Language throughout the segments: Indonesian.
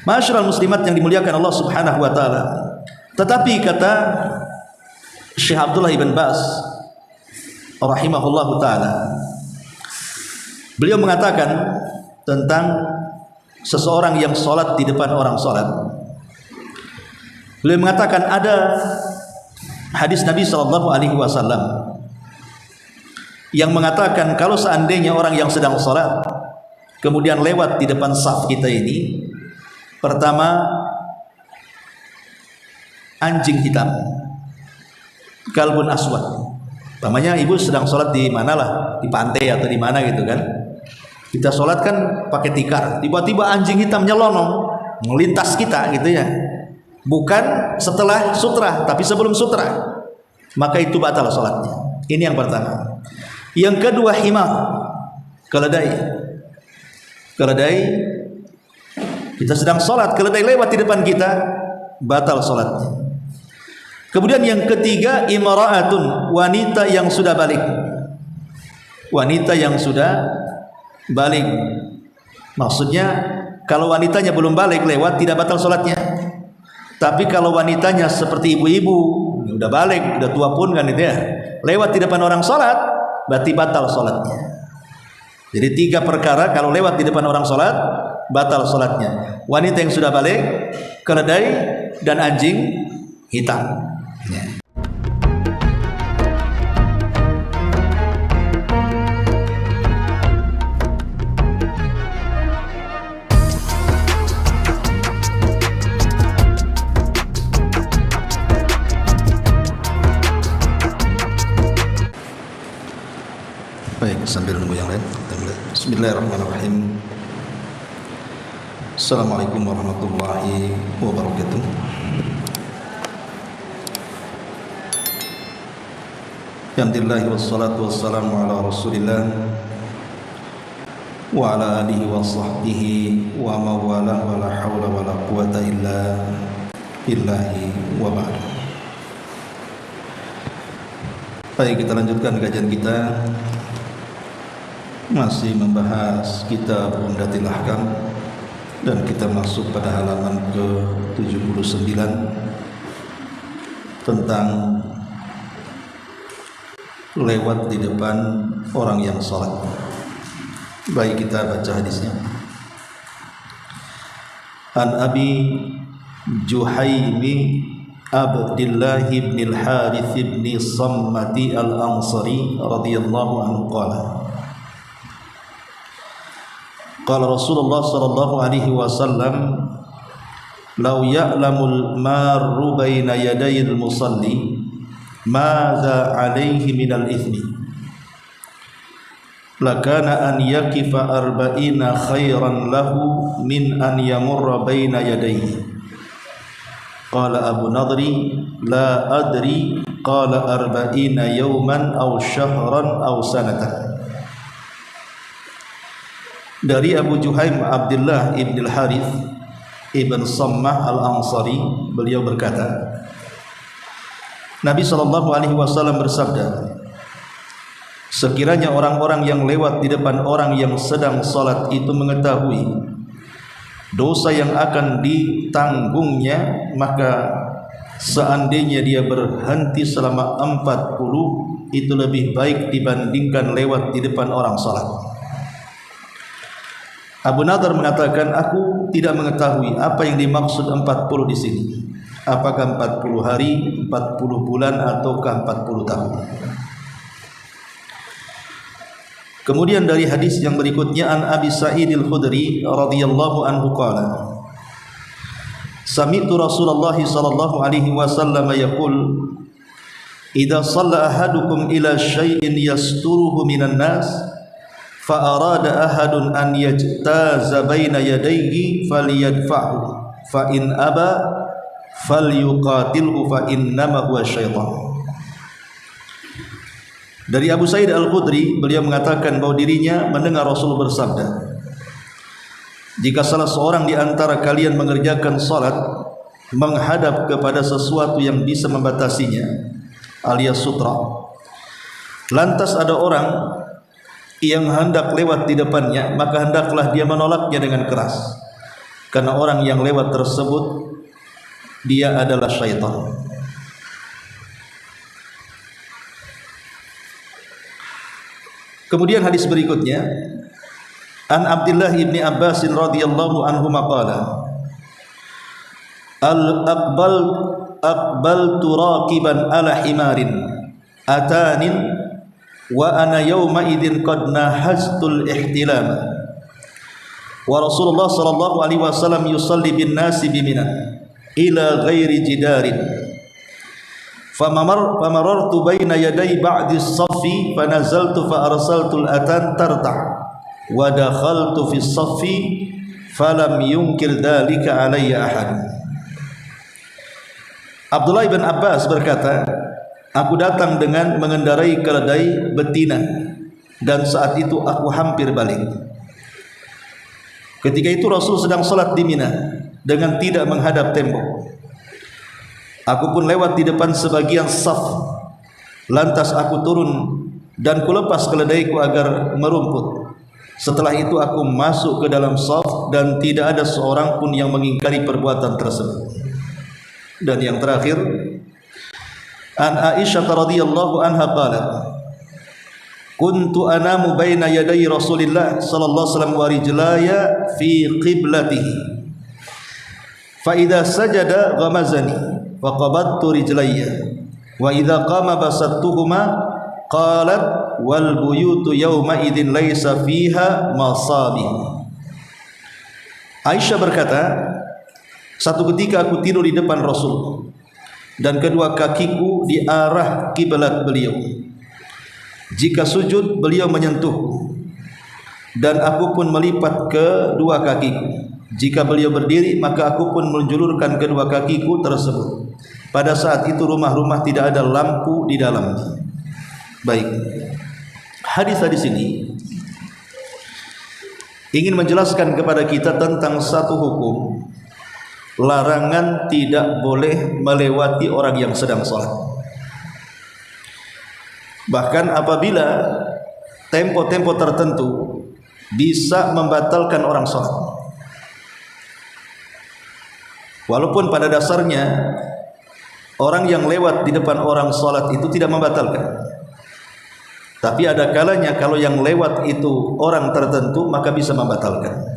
Ma'asyiral muslimat yang dimuliakan Allah Subhanahu wa taala. Tetapi kata Syekh Abdullah ibn Baz rahimahullahu taala, beliau mengatakan tentang seseorang yang sholat di depan orang sholat. Beliau mengatakan ada hadis Nabi Shallallahu Alaihi Wasallam yang mengatakan kalau seandainya orang yang sedang sholat kemudian lewat di depan saf kita ini, pertama anjing hitam, kalbun aswad. Namanya ibu sedang sholat di mana lah, di pantai atau di mana gitu kan. Kita sholat kan pakai tikar, tiba-tiba anjing hitam nyelonong melintas kita gitu ya. Bukan setelah sutra, tapi sebelum sutra, maka itu batal sholatnya. Ini yang pertama. Yang kedua himar, keledai. Keledai, kita sedang sholat, keledai lewat di depan kita, batal sholatnya. Kemudian yang ketiga imra'atun, wanita yang sudah balik. Wanita yang sudah balik, maksudnya kalau wanitanya belum balik lewat tidak batal sholatnya. Tapi kalau wanitanya seperti ibu-ibu udah balik, udah tua pun kan itu ya, lewat di depan orang sholat, berarti batal sholatnya. Jadi 3 perkara kalau lewat di depan orang sholat batal sholatnya: wanita yang sudah balik, keledai, dan anjing hitam. Ya. Baik, sambil nunggu yang lain. Bismillahirrahmanirrahim. Assalamualaikum warahmatullahi wabarakatuh. Alhamdulillah wassalatu wassalamu ala Rasulillah wa ala alihi wa sahbihi wa mawalah wa la hawla wa la quwata illa billahi wa ba'd. Baik, kita lanjutkan kajian kita, masih membahas kitab Umdatul Ahkam, dan kita masuk pada halaman ke-79 tentang lewat di depan orang yang sholat. Baik, kita baca hadisnya. An Abi Juhaimi Abdillah bin al-Harith bin Sammati al-Ansari radhiyallahu anhu qala qala Rasulullah sallallahu alaihi wasallam law ya'lamul marru baina yadayil musalli madza alaihi minal ithmi lakana an yakifa arba'ina khairan lahu min an yamurra baina yadayhi. Qala Abu Nadri la adri qala arba'ina yawman aw syahran aw sanatan. Dari Abu Juhaim Abdullah ibn al-Harith ibn Sammah al-Ansari, beliau berkata, Nabi SAW bersabda, sekiranya orang-orang yang lewat di depan orang yang sedang salat itu mengetahui dosa yang akan ditanggungnya, maka seandainya dia berhenti selama 40 itu lebih baik dibandingkan lewat di depan orang salat. Abu Nadar mengatakan, aku tidak mengetahui apa yang dimaksud 40 di sini. Apakah 40 hari, 40 bulan, ataukah 40 tahun? Kemudian dari hadis yang berikutnya, an Abi Sa'id al-Khudri radhiyallahu anhu qala sami'tu Rasulullah sallallahu alaihi wasallam yaqul idza shalla ahadukum ila syai'in yasturuhu minan nas fa arada ahadun an yajtaza baina yadayhi falyadfa'hu fa in aba falyuqatilhu fa innama huwa syaitan. Dari Abu Sa'id al-Khudri, beliau mengatakan bahwa dirinya mendengar Rasul bersabda, jika salah seorang di antara kalian mengerjakan salat menghadap kepada sesuatu yang bisa membatasinya alias sutra, lantas ada orang yang hendak lewat di depannya, maka hendaklah dia menolaknya dengan keras. karena orang yang lewat tersebut dia adalah syaitan. Kemudian hadis berikutnya, an Abdullah ibni Abbas radhiyallahu anhu maqala aqbaltu raqiban ala himarin atanin wa ana yawma idzin qad nahaztul ihtilam wa Rasulullah sallallahu alaihi wasallam yusalli bin nasi bi Mina ila ghairi jidarin famarartu baina yaday ba'di as-saffi fanazaltu fa arsaltu al-atan tarta' wa dakhaltu fi as-saffi falam yunkir dhalika alayya ahad. Abdullah bin Abbas berkata, aku datang dengan mengendarai keledai betina dan saat itu aku hampir balik. Ketika itu Rasul sedang salat di Mina dengan tidak menghadap tembok. Aku pun lewat di depan sebagian saf. Lantas aku turun dan kulepas keledaiku agar merumput. Setelah itu aku masuk ke dalam saf dan tidak ada seorang pun yang mengingkari perbuatan tersebut. Dan yang terakhir, an Aisyah radhiyallahu anha qalat, kuntu anamu baina yaday Rasulillah sallallahu alaihi wasallam wa rijlaya fi qiblatihi fa idza sajada ghamazani wa qabattu rijlayya wa idza qama basattuhuma qalat wal buyutu yawma idzin laysa fiha masabih. Aisyah berkata, satu ketika aku tidur di depan Rasul dan kedua kakiku di arah kiblat beliau. Jika sujud beliau menyentuhku dan aku pun melipat kedua kakiku. Jika beliau berdiri maka aku pun menjulurkan kedua kakiku tersebut. Pada saat itu rumah-rumah tidak ada lampu di dalamnya. Baik, hadis-hadis ini ingin menjelaskan kepada kita tentang satu hukum, larangan tidak boleh melewati orang yang sedang sholat. Bahkan apabila tempo-tempo tertentu bisa membatalkan orang sholat, walaupun pada dasarnya orang yang lewat di depan orang sholat itu tidak membatalkan, tapi ada kalanya kalau yang lewat itu orang tertentu maka bisa membatalkan.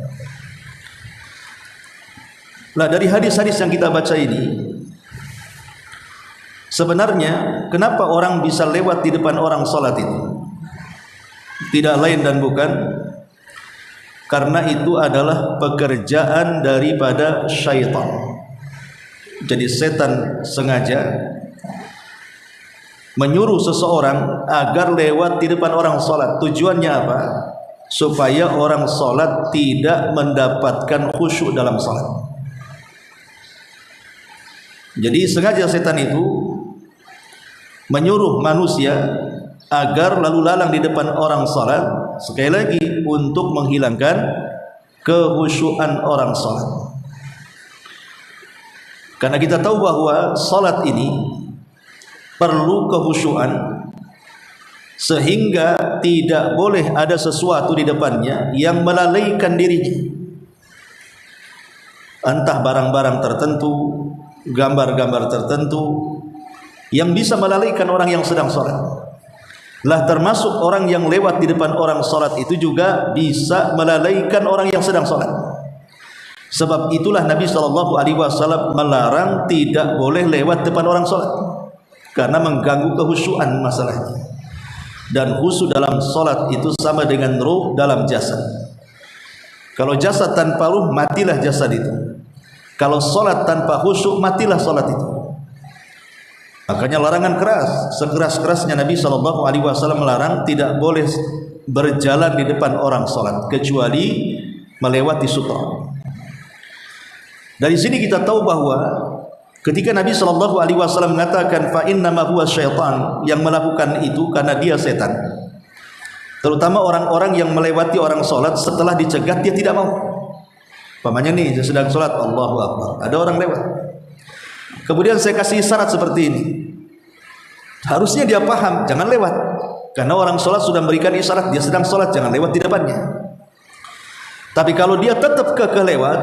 Nah, dari hadis-hadis yang kita baca ini, sebenarnya kenapa orang bisa lewat di depan orang sholat itu? Tidak lain dan bukan karena itu adalah pekerjaan daripada syaitan. Jadi setan sengaja menyuruh seseorang agar lewat di depan orang sholat. Tujuannya apa? Supaya orang sholat tidak mendapatkan khusyuk dalam sholat. Jadi sengaja setan itu menyuruh manusia agar lalu lalang di depan orang salat, sekali lagi untuk menghilangkan kekhusyuan orang salat. Karena kita tahu bahwa salat ini perlu kekhusyuan, sehingga tidak boleh ada sesuatu di depannya yang melalaikan dirinya, entah barang-barang tertentu, gambar-gambar tertentu yang bisa melalaikan orang yang sedang sholat. Lah termasuk orang yang lewat di depan orang sholat itu juga bisa melalaikan orang yang sedang sholat. Sebab itulah Nabi SAW melarang tidak boleh lewat depan orang sholat, karena mengganggu kehusyuan masalahnya. Dan khusyuk dalam sholat itu sama dengan ruh dalam jasad. Kalau jasad tanpa ruh, matilah jasad itu. Kalau solat tanpa khusyuk, matilah solat itu. Makanya larangan keras, sekeras-kerasnya Nabi SAW melarang tidak boleh berjalan di depan orang solat kecuali melewati sutra. Dari sini kita tahu bahwa ketika Nabi SAW mengatakan fa innama huwa syaitan, yang melakukan itu karena dia setan. Terutama orang-orang yang melewati orang solat setelah dicegat dia tidak mau. Pamannya nih sedang sholat, Allahu Akbar, ada orang lewat, kemudian saya kasih isyarat seperti ini, harusnya dia paham jangan lewat, karena orang sholat sudah memberikan isyarat dia sedang sholat, jangan lewat di depannya. Tapi kalau dia tetap kekeh lewat,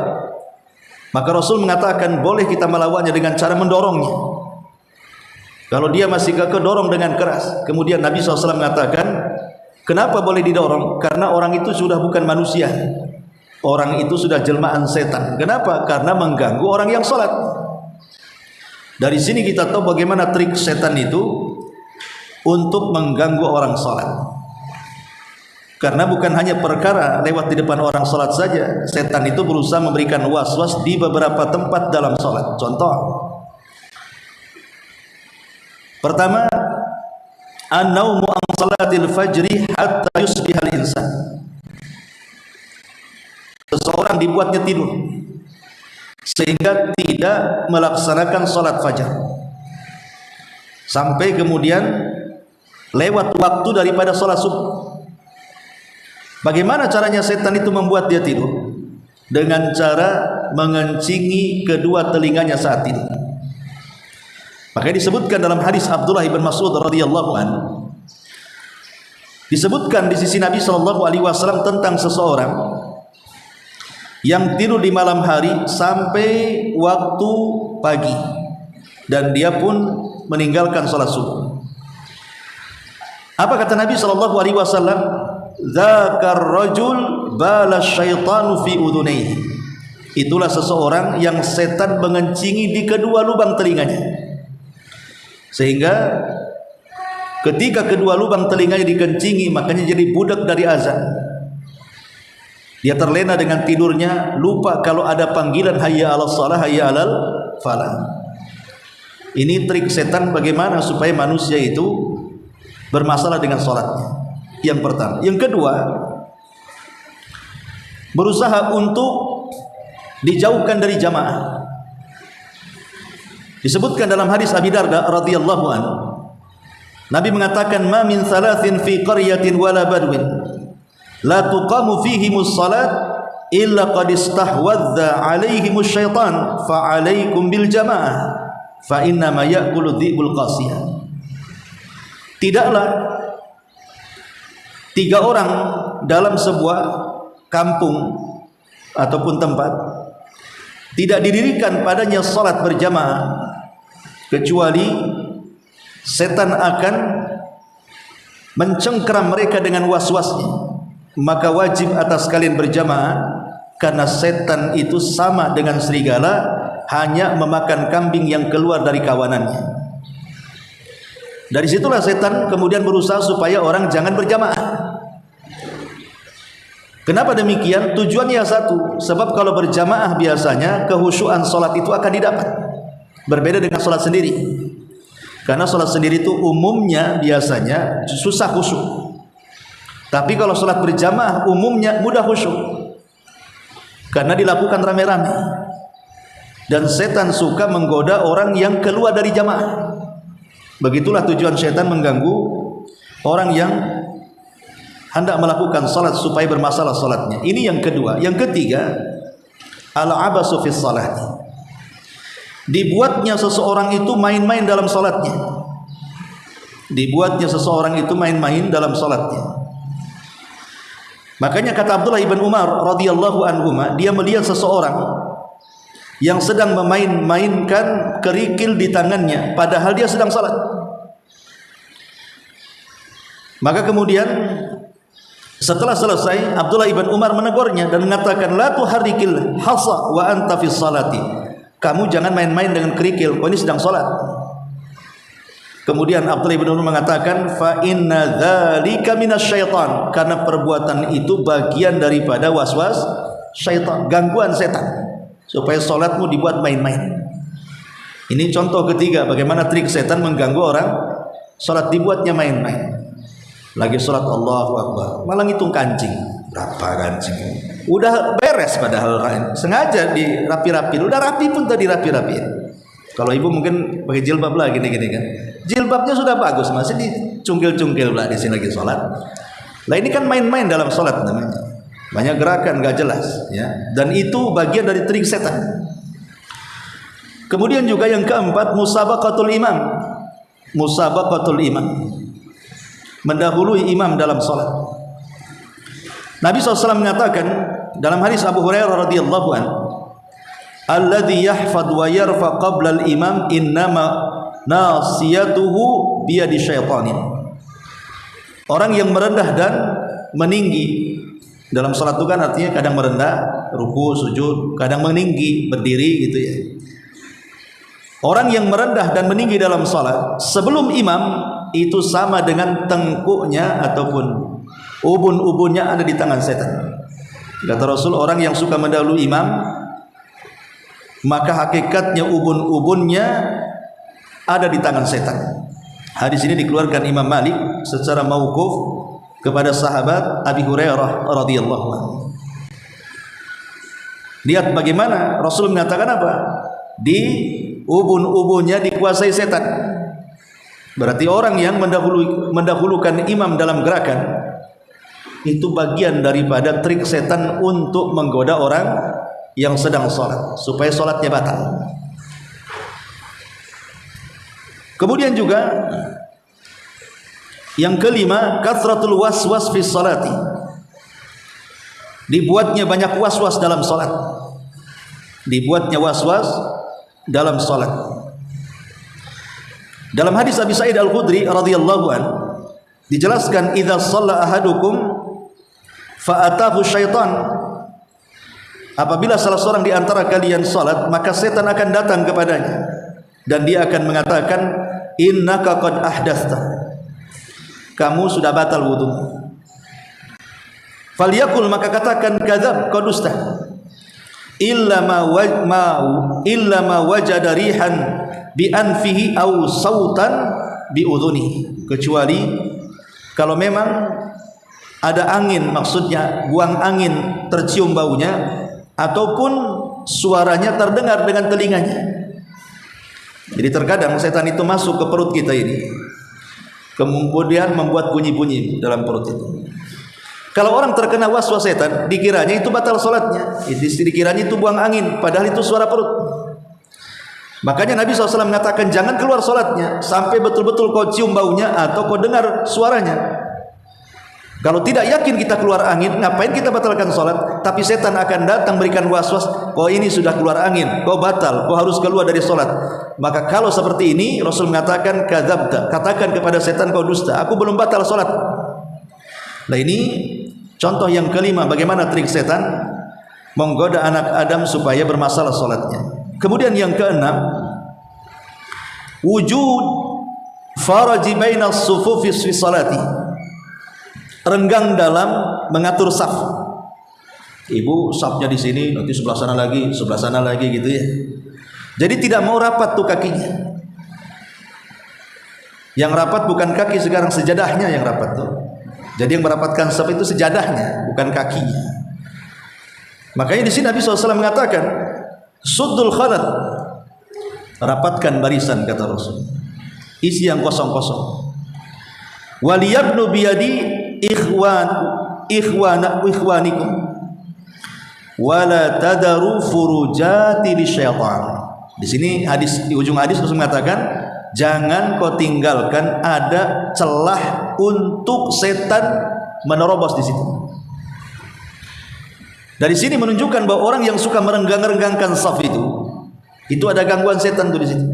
Maka Rasul mengatakan boleh kita melawannya dengan cara mendorongnya. Kalau dia masih gagah, dorong dengan keras. Kemudian Nabi SAW mengatakan, kenapa boleh didorong? Karena orang itu sudah bukan manusia, orang itu sudah jelmaan setan. Kenapa? Karena mengganggu orang yang sholat. Dari sini kita tahu bagaimana trik setan itu untuk mengganggu orang sholat. Karena bukan hanya perkara lewat di depan orang sholat saja, setan itu berusaha memberikan was-was di beberapa tempat dalam sholat. Contoh, pertama, an-naumu an salatil fajri hatta yusbihal insan. Seseorang dibuatnya tidur sehingga tidak melaksanakan sholat fajar sampai kemudian lewat waktu daripada sholat subuh. Bagaimana caranya setan itu membuat dia tidur? Dengan cara mengencingi kedua telinganya saat tidur. Makanya disebutkan dalam hadis Abdullah bin Mas'ud radhiyallahu anhu, disebutkan di sisi Nabi SAW tentang seseorang yang tidur di malam hari sampai waktu pagi dan dia pun meninggalkan sholat subuh. Apa kata Nabi SAW? Dzakar rajul bala syaitanu fi udhunaihi. Itulah seseorang yang setan mengencingi di kedua lubang telinganya, sehingga ketika kedua lubang telinganya dikencingi, makanya jadi budak dari azan. Dia terlena dengan tidurnya, lupa kalau ada panggilan hayya 'alas shalah, hayya 'alal falah. Ini trik setan bagaimana supaya manusia itu bermasalah dengan sholatnya. Yang pertama. Yang kedua, berusaha untuk dijauhkan dari jamaah. Disebutkan dalam hadis Abi Darda radhiyallahu anhu, Nabi mengatakan, ma min thalathin fi qaryatin wala badwin la tuqamu fihimus salat illa qad istahwadza alaihimus syaitan fa alaikum bil jamaah fa inna ma ya'kulu dhibul qasiyah. Tidaklah 3 orang dalam sebuah kampung ataupun tempat tidak didirikan padanya salat berjamaah kecuali setan akan mencengkeram mereka dengan was-wasnya. Maka wajib atas kalian berjamaah, karena setan itu sama dengan serigala, hanya memakan kambing yang keluar dari kawanannya. Dari situlah setan kemudian berusaha supaya orang jangan berjamaah. Kenapa demikian? Tujuannya satu, sebab kalau berjamaah biasanya kehusyuan sholat itu akan didapat, berbeda dengan sholat sendiri. Karena sholat sendiri itu umumnya biasanya susah khusyuk, tapi kalau sholat berjamaah umumnya mudah khusyuk, karena dilakukan rame-rame. Dan setan suka menggoda orang yang keluar dari jamaah. Begitulah tujuan setan mengganggu orang yang hendak melakukan salat supaya bermasalah salatnya. Ini yang kedua. Yang ketiga, al-abasu fis salat. Dibuatnya seseorang itu main-main dalam salatnya. Dibuatnya seseorang itu main-main dalam salatnya. Makanya kata Abdullah bin Umar radhiyallahu anhuma, dia melihat seseorang yang sedang memain-mainkan kerikil di tangannya padahal dia sedang salat. Maka kemudian setelah selesai, Abdullah ibn Umar menegurnya dan mengatakan, la tuharrikil hasa wa anta fis salati. Kamu jangan main-main dengan kerikil, kau ini sedang salat. Kemudian Abdullah ibn Umar mengatakan, fa inna dzalika minasyaitan, karena perbuatan itu bagian daripada waswas syaitan, gangguan setan, supaya salatmu dibuat main-main. Ini contoh ketiga bagaimana trik setan mengganggu orang, salat dibuatnya main-main. Lagi sholat Allahu Akbar, malah ngitung kancing, berapa kancing, udah beres padahal sengaja dirapi-rapi, udah rapi pun tadi rapi-rapi. Kalau ibu mungkin pakai jilbab lah gini-gini kan, jilbabnya sudah bagus, masih dicungkil-cungkil lah di sini lagi sholat. Lah ini kan main-main dalam sholat namanya, banyak gerakan gak jelas, ya. Dan itu bagian dari trik setan. Kemudian juga yang keempat, musabaqatul imam, musabaqatul imam, mendahului imam dalam salat. Nabi SAW mengatakan dalam hadis Abu Hurairah radhiyallahu anhu, alladzi yahfad wa yarfa qabla al-imam innama nasiyatuhu biyadi syaitanin. Orang yang merendah dan meninggi dalam salat itu kan artinya kadang merendah, ruku, sujud, kadang meninggi, berdiri gitu ya. Orang yang merendah dan meninggi dalam salat sebelum imam itu sama dengan tengkuknya ataupun ubun-ubunnya ada di tangan setan. Kata Rasul, orang yang suka mendahului imam maka hakikatnya ubun-ubunnya ada di tangan setan. Hadis ini dikeluarkan Imam Malik secara mauquf kepada sahabat Abi Hurairah radhiyallahu anhu. Lihat bagaimana Rasul mengatakan apa? Di ubun-ubunnya dikuasai setan. Berarti orang yang mendahulukan imam dalam gerakan itu bagian daripada trik setan untuk menggoda orang yang sedang sholat supaya sholatnya batal. Kemudian juga yang kelima, kathratul waswas fi sholati. Dibuatnya banyak waswas dalam sholat. Dibuatnya waswas dalam sholat. Dalam hadis Abi Sa'id Al-Khudri radhiyallahu an dijelaskan, idza shalla ahadukum fa atahu syaitan. Apabila salah seorang di antara kalian salat, maka setan akan datang kepadanya dan dia akan mengatakan, innaka qad ahdatsta. Kamu sudah batal wudu. Falyakul, maka katakan, kadzab, qad dusta. Illa ma wajada rihan bi anfihi aw sautan bi udhunihi. Kecuali kalau memang ada angin, maksudnya buang angin tercium baunya ataupun suaranya terdengar dengan telinganya. Jadi terkadang setan itu masuk ke perut kita ini, kemudian membuat bunyi-bunyi dalam perut itu. Kalau orang terkena waswas setan, dikiranya itu batal sholatnya, dikiranya itu buang angin, padahal itu suara perut. Makanya Nabi SAW mengatakan, jangan keluar sholatnya sampai betul-betul kau cium baunya atau kau dengar suaranya. Kalau tidak yakin kita keluar angin, ngapain kita batalkan sholat? Tapi setan akan datang berikan waswas, kau ini sudah keluar angin, kau batal, kau harus keluar dari sholat. Maka kalau seperti ini, Rasul mengatakan, kadzabta, katakan kepada setan, kau dusta, aku belum batal sholat. Nah ini contoh yang kelima, bagaimana trik setan menggoda anak Adam supaya bermasalah sholatnya. Kemudian yang keenam, wujud faraji bainas sufufi fi sholati. Renggang dalam mengatur saf. Ibu safnya di sini, nanti sebelah sana lagi gitu ya. Jadi tidak mau rapat tuh kakinya. Yang rapat bukan kaki sekarang, sejadahnya yang rapat tuh. Jadi yang merapatkan saf itu sejadahnya, bukan kakinya. Makanya di sini Nabi SAW mengatakan, suddul khalat, rapatkan barisan, kata Rasul. Isi yang kosong-kosong. Waliyabnu biyadi ikhwanikum wala tadaru furujati lisyaitan. Di sini hadis, di ujung hadis Rasul mengatakan, jangan kau tinggalkan ada celah untuk setan menerobos di situ. Dari sini menunjukkan bahwa orang yang suka merenggang-renggangkan saf itu ada gangguan setan tuh di situ.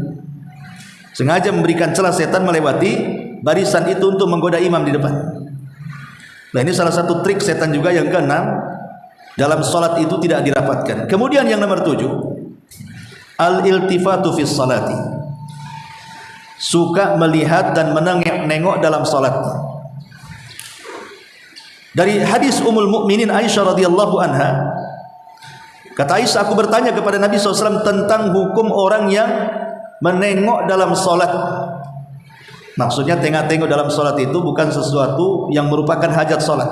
Sengaja memberikan celah setan melewati barisan itu untuk menggoda imam di depan. Nah ini salah satu trik setan juga yang keenam, dalam salat itu tidak dirapatkan. Kemudian yang nomor 7, al-iltifatu fi salati. Suka melihat dan menengok dalam salatnya. Dari hadis Ummul Mukminin Aisyah radhiyallahu anha, kata Aisyah, aku bertanya kepada Nabi SAW tentang hukum orang yang menengok dalam salat. Maksudnya tengok-tengok dalam sholat itu bukan sesuatu yang merupakan hajat sholat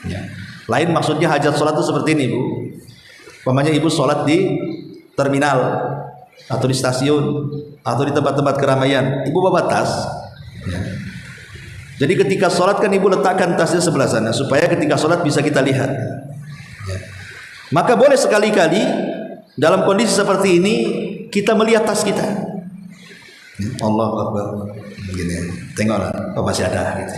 ya. Lain maksudnya hajat sholat itu seperti ini, Bu. Umpamanya ibu sholat di terminal atau di stasiun atau di tempat-tempat keramaian, ibu bawa tas ya. Jadi ketika sholat kan ibu letakkan tasnya sebelah sana supaya ketika sholat bisa kita lihat ya. Maka boleh sekali-kali dalam kondisi seperti ini kita melihat tas kita. Allahu Akbar, begini, tengoklah, oh masih ada gitu.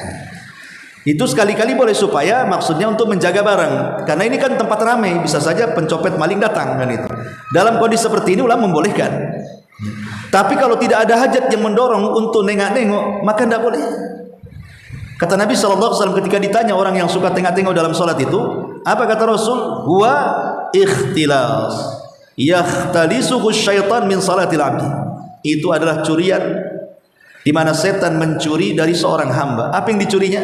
Itu sekali-kali boleh, supaya maksudnya untuk menjaga barang. Karena ini kan tempat ramai, bisa saja pencopet maling datang kan itu. Dalam kondisi seperti ini ulama membolehkan. Tapi kalau tidak ada hajat yang mendorong untuk nengok-nengok, maka tidak boleh. Kata Nabi SAW ketika ditanya orang yang suka tengok-tengok dalam sholat itu, apa kata Rasul? Huwa ikhtilas yakhtalisuhu syaitan min salatil abdi. Itu adalah curian di mana setan mencuri dari seorang hamba. Apa yang dicurinya?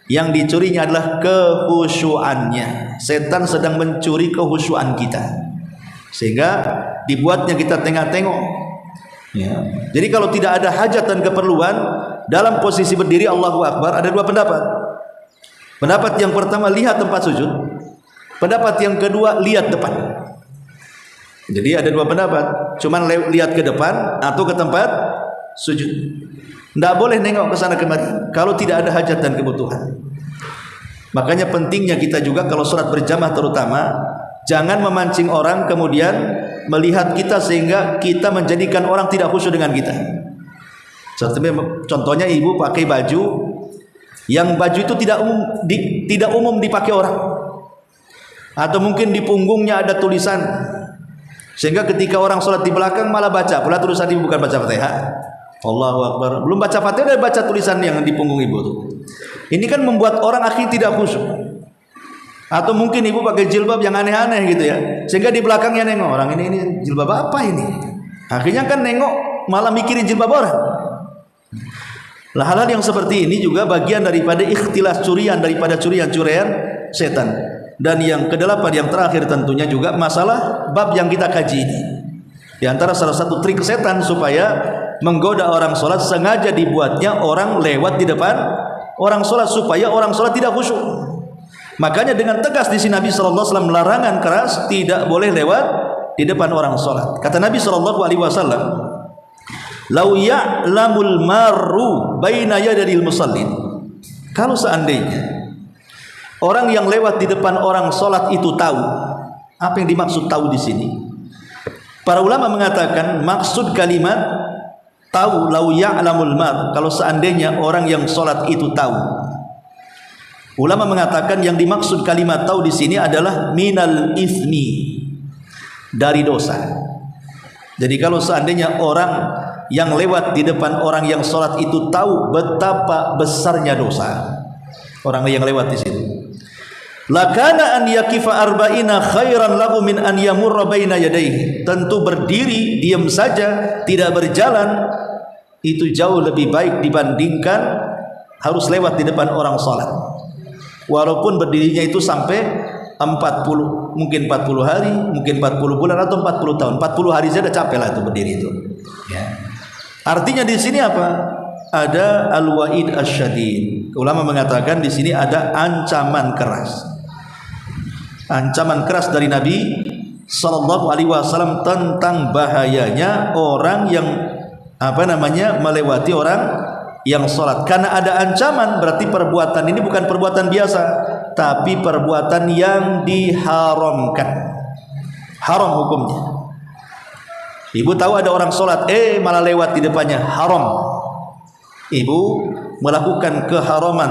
Yang dicurinya adalah kehusyuannya. Setan sedang mencuri kehusyuan kita, sehingga dibuatnya kita tengok-tengok. Ya. Jadi kalau tidak ada hajat dan keperluan dalam posisi berdiri Allahu Akbar, ada dua pendapat. Pendapat yang pertama, lihat tempat sujud. Pendapat yang kedua, lihat depan. Jadi ada dua pendapat. Cuman lihat ke depan atau ke tempat sujud. Tidak boleh nengok ke sana kemari kalau tidak ada hajat dan kebutuhan. Makanya pentingnya kita juga kalau sholat berjamaah terutama, jangan memancing orang kemudian melihat kita sehingga kita menjadikan orang tidak khusyuk dengan kita. Contohnya ibu pakai baju yang baju itu tidak umum dipakai orang, atau mungkin di punggungnya ada tulisan, sehingga ketika orang sholat di belakang malah baca pula tulisan ibu, bukan baca Fatihah. Allahu Akbar, belum baca Fatihah udah baca tulisan yang di punggung ibu tuh. Ini kan membuat orang akhirnya tidak khusyuk. Atau mungkin ibu pakai jilbab yang aneh-aneh gitu ya, sehingga di belakangnya nengok orang ini jilbab apa ini. Akhirnya kan nengok malah mikirin jilbab orang. Lah hal-hal yang seperti ini juga bagian daripada ikhtilas, curian daripada curian-curian setan. Dan yang kedelapan, yang terakhir tentunya juga masalah bab yang kita kaji ini. Di antara salah satu trik setan supaya menggoda orang sholat, sengaja dibuatnya orang lewat di depan orang sholat supaya orang sholat tidak khusyuk. Makanya dengan tegas di sini Nabi SAW melarangan keras, tidak boleh lewat di depan orang sholat. Kata Nabi SAW, "Lau ya'lamul marru baina yadil musallin." Kalau seandainya orang yang lewat di depan orang sholat itu tahu, apa yang dimaksud tahu di sini? Para ulama mengatakan maksud kalimat tahu, lau ya'lamul mar, kalau seandainya orang yang sholat itu tahu. Ulama mengatakan yang dimaksud kalimat tahu di sini adalah minal ithmi, dari dosa. Jadi kalau seandainya orang yang lewat di depan orang yang sholat itu tahu betapa besarnya dosa orang yang lewat di situ, lakana an yakifa arba'ina khairan lahu min an yamurra baina yadayhi. Tentu berdiri diam saja tidak berjalan itu jauh lebih baik dibandingkan harus lewat di depan orang sholat. Walaupun berdirinya itu sampai 40, mungkin 40 hari, mungkin 40 bulan atau 40 tahun. 40 hari saja capek lah itu berdiri itu. Ya. Artinya di sini apa? Ada al-wa'id asyadid. Ulama mengatakan di sini ada ancaman keras. Ancaman keras dari Nabi sallallahu alaihi wasallam tentang bahayanya orang yang melewati orang yang sholat. Karena ada ancaman, berarti perbuatan ini bukan perbuatan biasa, tapi perbuatan yang diharamkan. Haram hukumnya. Ibu tahu ada orang sholat, malah lewat di depannya, haram. Ibu melakukan keharaman,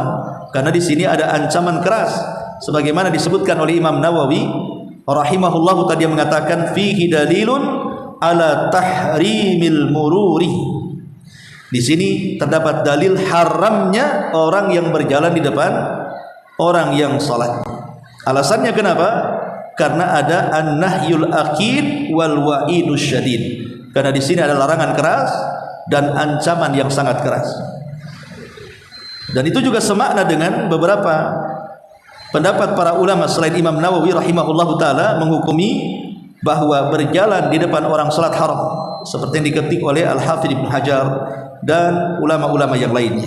karena di sini ada ancaman keras, sebagaimana disebutkan oleh Imam Nawawi rahimahullahu tadi yang mengatakan fihi dalilun ala tahrimil mururi. Di sini terdapat dalil haramnya orang yang berjalan di depan orang yang salat. Alasannya kenapa? Karena ada an-nahyul aqid wal wa'idus syadid. Karena di sini ada larangan keras dan ancaman yang sangat keras. Dan itu juga semakna dengan beberapa pendapat para ulama selain Imam Nawawi rahimahullahu taala menghukumi bahwa berjalan di depan orang salat haram, seperti yang diketik oleh Al-Hafidz Ibnu Hajar dan ulama-ulama yang lainnya.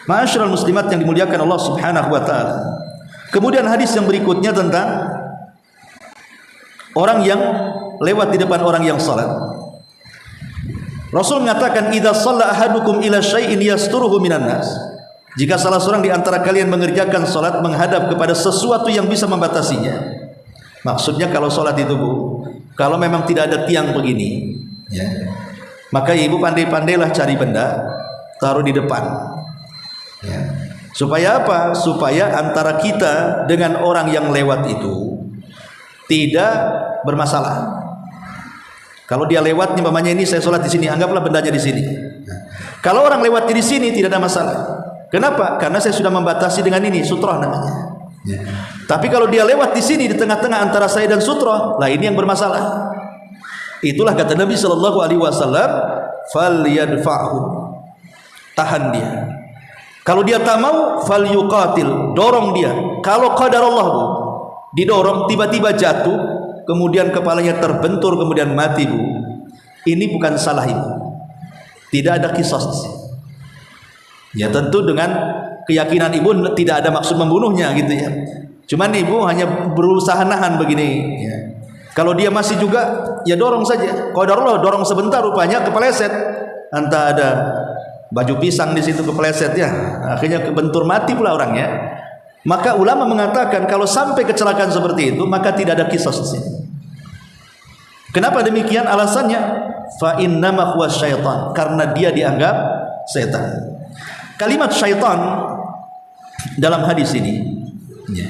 Ma'asyiral muslimat yang dimuliakan Allah Subhanahu wa taala. Kemudian hadis yang berikutnya tentang orang yang lewat di depan orang yang salat. Rasul mengatakan, "Idza shalla ahadukum ila syai'in yasturuhu minan nas." Jika salah seorang di antara kalian mengerjakan salat menghadap kepada sesuatu yang bisa membatasinya. Maksudnya kalau salat itu, Bu, kalau memang tidak ada tiang begini, ya, maka ibu pandai-pandailah cari benda, taruh di depan. Ya. Supaya apa? Supaya antara kita dengan orang yang lewat itu tidak bermasalah. Kalau dia lewat, umpamanya ini saya sholat di sini, anggaplah bendanya di sini. Kalau orang lewat di sini tidak ada masalah. Kenapa? Karena saya sudah membatasi dengan ini, sutroh namanya. Tapi kalau dia lewat di sini di tengah-tengah antara saya dan sutroh, lah ini yang bermasalah. Itulah kata Nabi Shallallahu Alaihi Wasallam, falyadfa'hu, tahan dia. Kalau dia tak mau, falyuqatil, dorong dia. Kalau qadarullah, didorong tiba-tiba jatuh, kemudian kepalanya terbentur, kemudian mati, Bu, ini bukan salah ibu, tidak ada qisas. Ya tentu dengan keyakinan ibu tidak ada maksud membunuhnya gitu ya. Cuman ibu hanya berusaha nahan begini ya. Kalau dia masih juga, ya dorong saja. Qadarullah, dorong sebentar, rupanya kepeleset. Entah ada baju pisang di situ kepeleset ya. Akhirnya kebentur, mati pula orangnya. Maka ulama mengatakan kalau sampai kecelakaan seperti itu, maka tidak ada qisas di sini. Kenapa demikian? Alasannya, fa innama huwa syaitan, karena dia dianggap setan. Kalimat syaitan dalam hadis ini ya,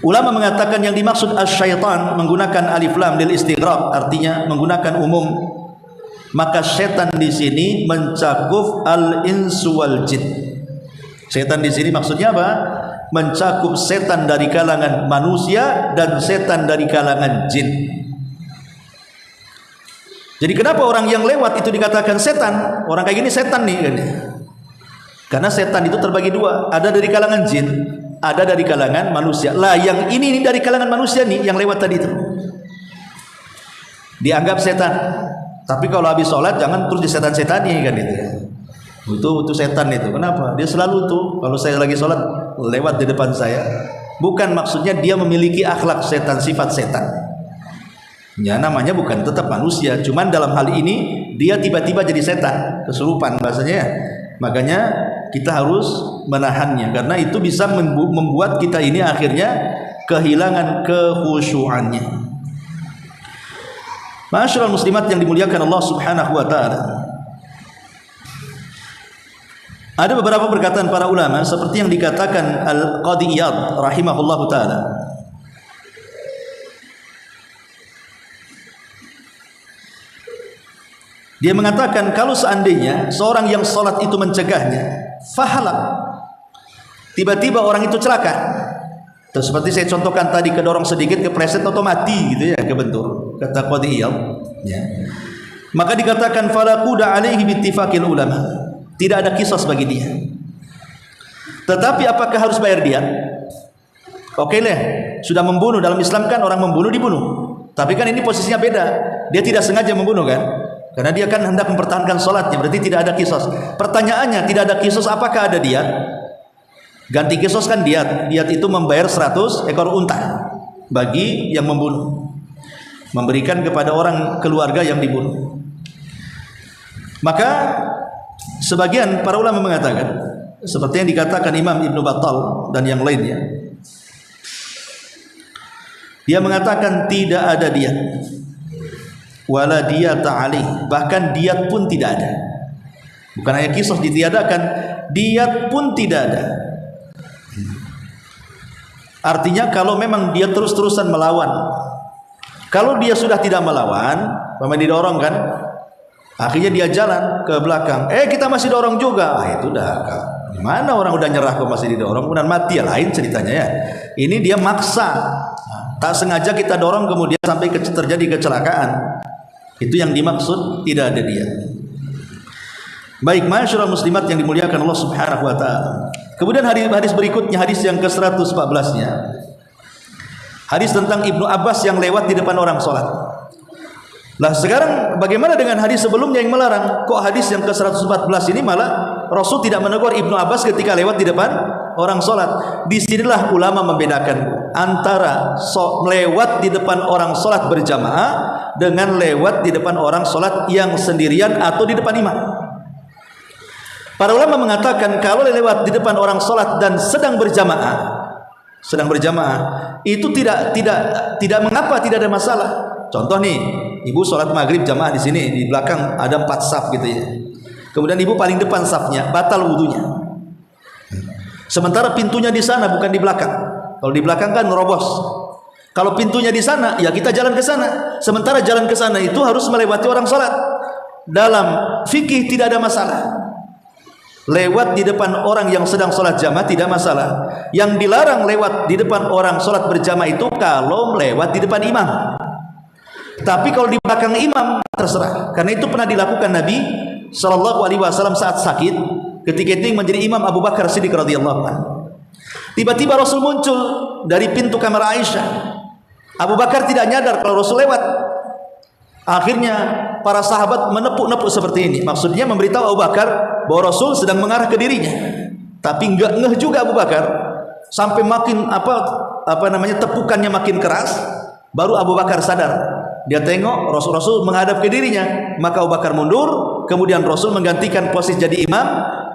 ulama mengatakan yang dimaksud as-syaitan menggunakan alif lam lil istighraq, artinya menggunakan umum. Maka setan di sini mencakup al-insu wal jin. Setan di sini maksudnya apa? Mencakup setan dari kalangan manusia dan setan dari kalangan jin. Jadi kenapa orang yang lewat itu dikatakan setan? Orang kayak gini setan nih kan? Karena setan itu terbagi dua, ada dari kalangan jin, ada dari kalangan manusia. Lah yang ini dari kalangan manusia nih, yang lewat tadi itu dianggap setan. Tapi kalau habis sholat jangan terus disetan-setani kan itu. Itu setan itu. Kenapa? Dia selalu tuh kalau saya lagi sholat lewat di depan saya. Bukan maksudnya dia memiliki akhlak setan, sifat setan. Ya namanya bukan, tetap manusia. Cuman dalam hal ini dia tiba-tiba jadi setan, kesurupan bahasanya ya. Makanya kita harus menahannya, karena itu bisa membuat kita ini akhirnya kehilangan kekhusyuannya. Ma'asyiral muslimat yang dimuliakan Allah Subhanahu wa taala. Ada beberapa perkataan para ulama seperti yang dikatakan Al-Qadhi Iyad rahimahullahu taala. Dia mengatakan kalau seandainya seorang yang sholat itu mencegahnya, fahalak, tiba-tiba orang itu celaka. Terus seperti saya contohkan tadi, kedorong sedikit, kepleset atau mati gitu ya, kebentur. Kata Qadhi Iyad, ya. Maka dikatakan falaquda alaihi bittifaqil ulama. Tidak ada qisas bagi dia. Tetapi apakah harus bayar dia? Oke lah, sudah membunuh. Dalam Islam kan orang membunuh dibunuh. Tapi kan ini posisinya beda. Dia tidak sengaja membunuh kan? Karena dia kan hendak mempertahankan sholatnya, berarti tidak ada qisas. Pertanyaannya, tidak ada qisas, apakah ada diat? Ganti qisas kan diat. Diat itu membayar 100 ekor unta bagi yang membunuh, memberikan kepada orang keluarga yang dibunuh. Maka sebagian para ulama mengatakan seperti yang dikatakan Imam Ibnu Battal dan yang lainnya, dia mengatakan tidak ada diat, wala diyata alih, bahkan diat pun tidak ada. Bukan hanya qisas ditiadakan, diat pun tidak ada. Artinya kalau memang dia terus-terusan melawan, kalau dia sudah tidak melawan, memang didorong kan, akhirnya dia jalan ke belakang, kita masih dorong juga, itu udah gimana, orang udah nyerah kok masih didorong, kemudian mati, ya lain ceritanya ya. Ini dia maksa, tak sengaja kita dorong kemudian sampai terjadi kecelakaan. Itu yang dimaksud tidak ada dia. Baik, ma'asyiral muslimat yang dimuliakan Allah Subhanahu wa taala. Kemudian hadis berikutnya, hadis yang ke-114-nya. Hadis tentang Ibnu Abbas yang lewat di depan orang sholat. Lah sekarang bagaimana dengan hadis sebelumnya yang melarang? Kok hadis yang ke-114 ini malah Rasul tidak menegur Ibnu Abbas ketika lewat di depan orang sholat? Disinilah ulama membedakan antara lewat di depan orang sholat berjamaah dengan lewat di depan orang sholat yang sendirian atau di depan imam. Para ulama mengatakan kalau lewat di depan orang sholat dan sedang berjamaah itu tidak mengapa, tidak ada masalah. Contoh nih, ibu sholat maghrib jamaah di sini, di belakang ada 4 saf gitu ya. Kemudian ibu paling depan safnya, batal wudunya. Sementara pintunya di sana bukan di belakang. Kalau di belakang kan nerobos. Kalau pintunya di sana, ya kita jalan ke sana. Sementara jalan ke sana itu harus melewati orang salat. Dalam fikih tidak ada masalah. Lewat di depan orang yang sedang salat jamaah tidak masalah. Yang dilarang lewat di depan orang salat berjamaah itu kalau lewat di depan imam. Tapi kalau di belakang imam terserah. Karena itu pernah dilakukan Nabi sallallahu alaihi wasallam saat sakit, ketika itu yang menjadi imam Abu Bakar Siddiq radhiyallahu anhu. Tiba-tiba Rasul muncul dari pintu kamar Aisyah. Abu Bakar tidak nyadar kalau Rasul lewat. Akhirnya para sahabat menepuk-nepuk seperti ini. Maksudnya memberitahu Abu Bakar bahwa Rasul sedang mengarah ke dirinya. Tapi enggak ngeh juga Abu Bakar. Sampai makin tepukannya makin keras, baru Abu Bakar sadar. Dia tengok Rasul menghadap ke dirinya, maka Abu Bakar mundur. Kemudian Rasul menggantikan posisi jadi imam.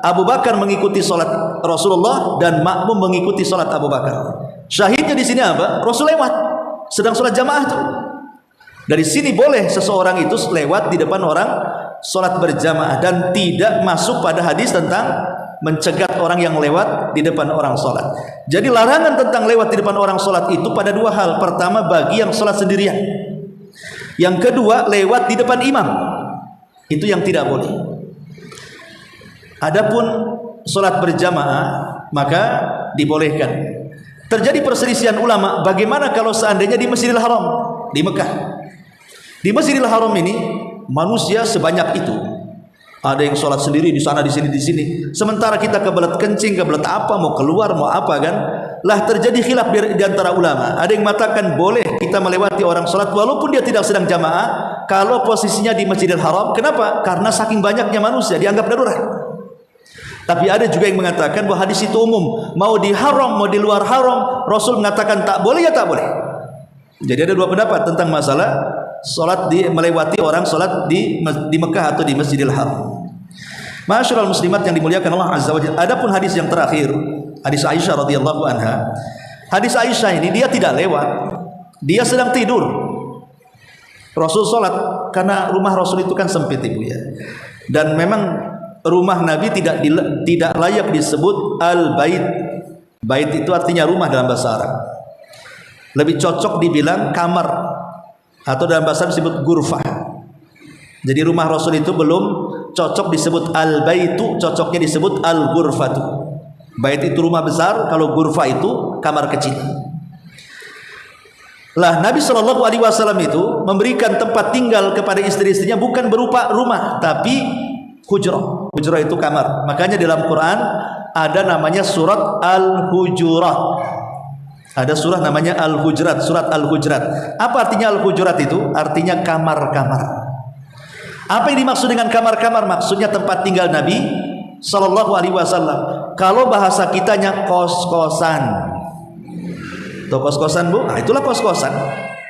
Abu Bakar mengikuti salat Rasulullah dan makmum mengikuti salat Abu Bakar. Syahidnya di sini apa? Rasul lewat, sedang salat jamaah itu. Dari sini boleh seseorang itu lewat di depan orang salat berjamaah dan tidak masuk pada hadis tentang mencegat orang yang lewat di depan orang salat. Jadi larangan tentang lewat di depan orang salat itu pada dua hal. Pertama, bagi yang salat sendirian. Yang kedua, lewat di depan imam. Itu yang tidak boleh. Adapun salat berjamaah maka dibolehkan. Terjadi perselisihan ulama, bagaimana kalau seandainya di Masjidil Haram di Mekah. Di Masjidil Haram ini manusia sebanyak itu. Ada yang sholat sendiri di sana, di sini, di sini. Sementara kita kebelet kencing, kebelet apa, mau keluar, mau apa kan? Lah terjadi khilaf di antara ulama. Ada yang mengatakan boleh kita melewati orang sholat walaupun dia tidak sedang jamaah kalau posisinya di Masjidil Haram. Kenapa? Karena saking banyaknya manusia dianggap darurat. Tapi ada juga yang mengatakan bahwa hadis itu umum. Mau di haram, mau di luar haram, Rasul mengatakan tak boleh ya tak boleh. Jadi ada dua pendapat tentang masalah salat melewati orang salat di Mekah atau di Masjidil Haram. Ma'asyiral muslimat yang dimuliakan Allah Azza wa Jalla. Adapun hadis yang terakhir, hadis Aisyah radhiyallahu anha. Hadis Aisyah ini dia tidak lewat. Dia sedang tidur. Rasul salat karena rumah Rasul itu kan sempit Ibu ya. Dan memang rumah Nabi tidak layak disebut al-bait. Bait itu artinya rumah dalam bahasa Arab. Lebih cocok dibilang kamar atau dalam bahasa disebut gurfah. Jadi rumah Rasul itu belum cocok disebut al-baitu, cocoknya disebut al-gurfatu. Bait itu rumah besar, kalau gurfah itu kamar kecil. Lah Nabi Shallallahu Alaihi Wasallam itu memberikan tempat tinggal kepada istri-istrinya bukan berupa rumah, tapi hujrah. Hujrah itu kamar. Makanya dalam Quran ada namanya surat Al-Hujurat. Ada surah namanya Al-Hujurat, surat Al-Hujurat. Apa artinya Al-Hujurat itu? Artinya kamar-kamar. Apa yang dimaksud dengan kamar-kamar? Maksudnya tempat tinggal Nabi Sallallahu Alaihi Wasallam. Kalau bahasa kitanya kos-kosan. Tuh kos-kosan Bu? Nah itulah kos-kosan.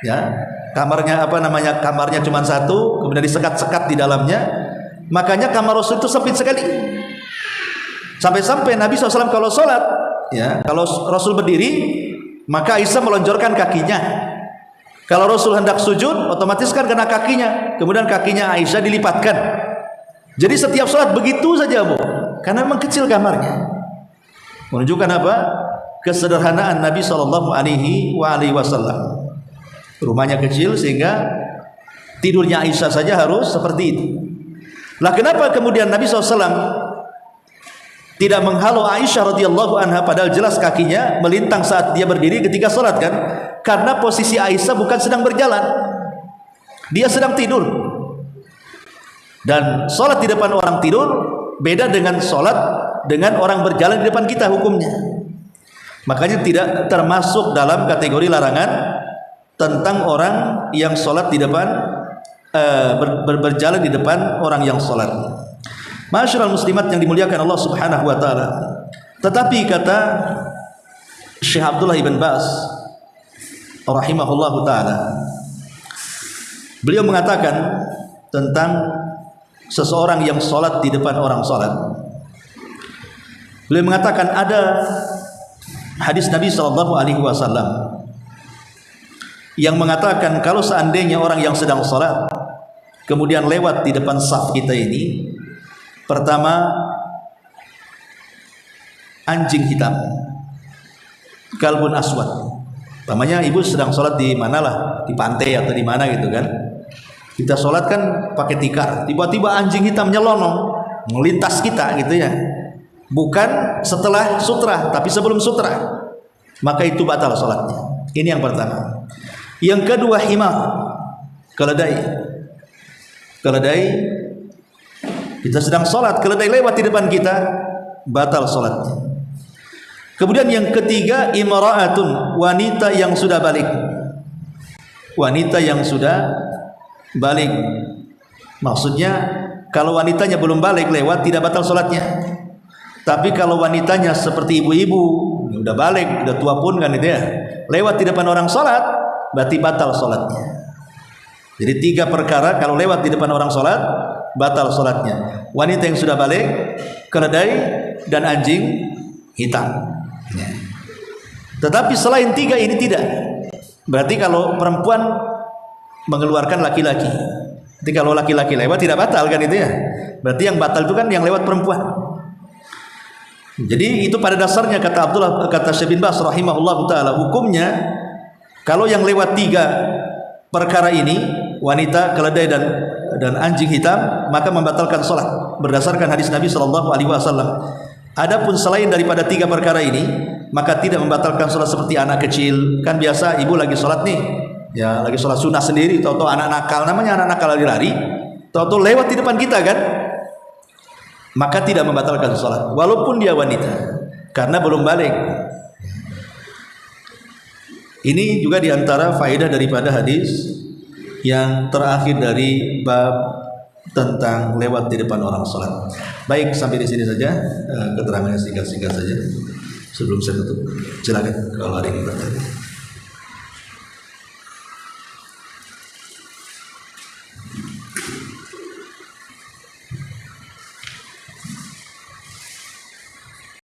Ya, kamarnya apa namanya? Kamarnya cuma satu, kemudian disekat-sekat di dalamnya. Makanya kamar Rasul itu sempit sekali. Sampai-sampai Nabi SAW kalau sholat, ya, kalau Rasul berdiri, maka Aisyah melonjorkan kakinya. Kalau Rasul hendak sujud, otomatis kan kena kakinya. Kemudian kakinya Aisyah dilipatkan. Jadi setiap sholat begitu saja Bu. Karena memang kecil kamarnya. Menunjukkan apa? Kesederhanaan Nabi Shallallahu Alaihi Wasallam. Rumahnya kecil sehingga tidurnya Aisyah saja harus seperti itu. Lah kenapa kemudian Nabi SAW tidak menghalau Aisyah radhiyallahu anha padahal jelas kakinya melintang saat dia berdiri ketika sholat kan? Karena posisi Aisyah bukan sedang berjalan, dia sedang tidur. Dan sholat di depan orang tidur beda dengan sholat dengan orang berjalan di depan kita hukumnya. Makanya tidak termasuk dalam kategori larangan tentang orang yang sholat di depan berjalan di depan orang yang sholat. Ma'asyiral muslimat yang dimuliakan Allah Subhanahu wa taala. Tetapi kata Syekh Abdullah ibn Baz rahimahullahu taala, beliau mengatakan tentang seseorang yang sholat di depan orang sholat. Beliau mengatakan ada hadis Nabi sallallahu alaihi wasallam yang mengatakan kalau seandainya orang yang sedang sholat kemudian lewat di depan saf kita ini, pertama anjing hitam, kalbun aswad. Namanya ibu sedang sholat di mana lah, di pantai atau di mana gitu kan. Kita sholat kan pakai tikar, tiba-tiba anjing hitam nyelonong melintas kita gitu ya. Bukan setelah sutra, tapi sebelum sutra, maka itu batal sholatnya. Ini yang pertama. Yang kedua, himar, keledai. Keledai, kita sedang sholat, keledai lewat di depan kita, batal sholatnya. Kemudian yang ketiga, imra'atun, wanita yang sudah balik. Wanita yang sudah balik, maksudnya kalau wanitanya belum balik lewat tidak batal sholatnya. Tapi kalau wanitanya seperti ibu-ibu, udah balik, udah tua pun kan itu ya, lewat di depan orang sholat, berarti batal sholatnya. Jadi 3 perkara kalau lewat di depan orang sholat, batal sholatnya. Wanita yang sudah balik, keledai, dan anjing hitam. Tetapi selain 3 ini tidak. Berarti kalau perempuan mengeluarkan laki-laki, jadi kalau laki-laki lewat tidak batal kan itu ya. Berarti yang batal itu kan yang lewat perempuan. Jadi itu pada dasarnya kata Syekh bin Baz rahimahullah taala, hukumnya kalau yang lewat 3 perkara ini, wanita, keledai, dan anjing hitam, maka membatalkan sholat berdasarkan hadis Nabi Shallallahu Alaihi Wasallam. Adapun selain daripada 3 perkara ini, maka tidak membatalkan sholat seperti anak kecil. Kan biasa ibu lagi sholat nih, ya lagi sholat sunnah sendiri, tahu-tahu anak nakal, namanya anak nakal lari-lari, tahu-tahu lewat di depan kita kan, maka tidak membatalkan sholat walaupun dia wanita karena belum balik. Ini juga diantara faedah daripada hadis yang terakhir dari bab tentang lewat di depan orang sholat. Baik, sampai di sini saja keterangannya, singkat-singkat saja sebelum saya tutup. Silakan kalau ada yang bertanya.